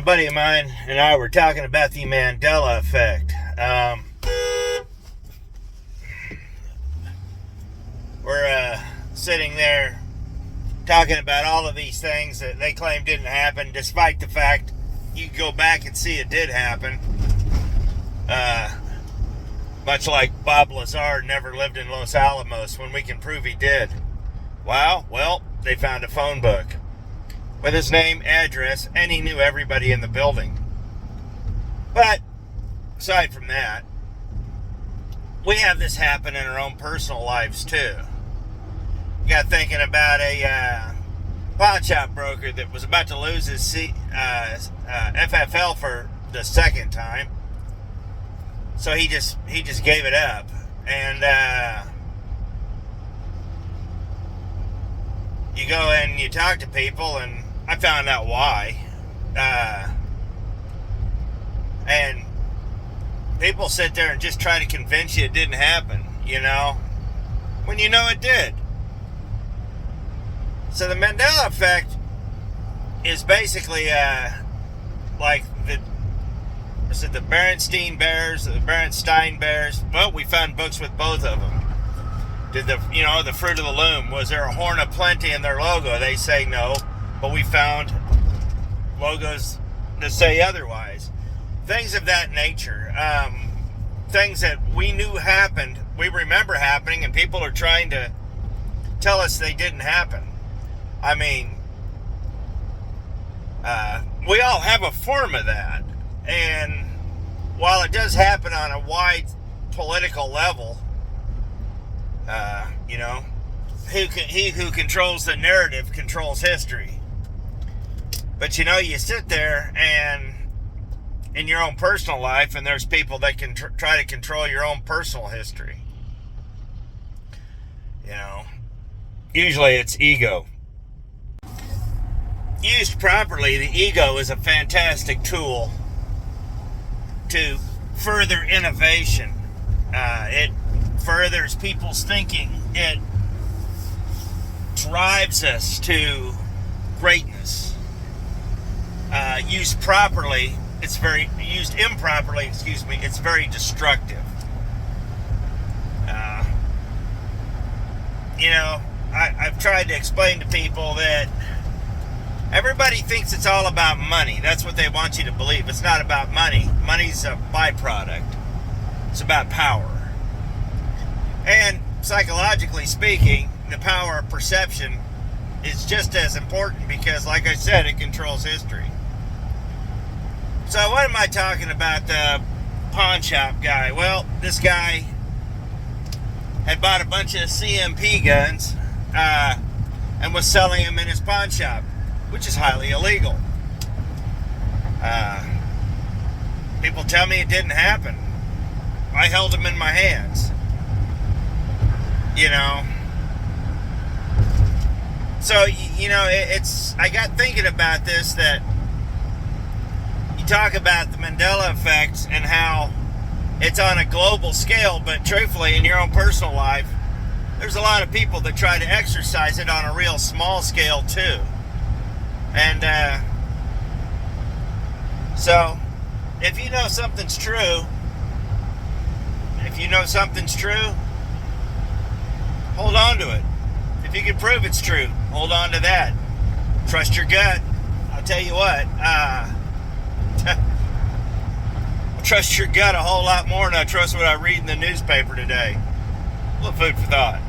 A buddy of mine and I were talking about the Mandela effect. We're sitting there talking about all of these things that they claim didn't happen, despite the fact you can go back and see it did happen. Much like Bob Lazar never lived in Los Alamos when we can prove he did. Wow, well, they found a phone book with his name, address, and he knew everybody in the building. But aside from that, we have this happen in our own personal lives too. Got thinking about a pawn shop broker that was about to lose his FFL for the second time. So he just gave it up. And you go and you talk to people, and I found out why. And people sit there and just try to convince you it didn't happen, when you know it did. So the Mandela effect is basically like the Berenstein Bears, the Berenstein Bears. Well, we found books with both of them. Did the Fruit of the Loom, was there a Horn of Plenty in their logo? They say no, but we found logos that say otherwise. Things of that nature. Things that we knew happened, we remember happening, and people are trying to tell us they didn't happen. I mean, we all have a form of that. And while it does happen on a wide political level, he who controls the narrative controls history. But you sit there and in your own personal life, and there's people that can try to control your own personal history. Usually it's ego. Used properly, the ego is a fantastic tool to further innovation. It furthers people's thinking. It drives us to greatness. Used improperly, it's very destructive. I've tried to explain to people that everybody thinks it's all about money. That's what they want you to believe. It's not about money. Money's a byproduct. It's about power. And psychologically speaking, the power of perception is just as important because, like I said, it controls history. So what am I talking about the pawn shop guy? Well, this guy had bought a bunch of CMP guns and was selling them in his pawn shop, which is highly illegal. People tell me it didn't happen. I held them in my hands. So, I got thinking about this, that you talk about the Mandela effect and how it's on a global scale, but truthfully, in your own personal life, there's a lot of people that try to exercise it on a real small scale too. And so, if you know something's true, hold on to it. If you can prove it's true, hold on to that. Trust your gut. I'll tell you what, I trust your gut a whole lot more than I trust what I read in the newspaper today. A little food for thought.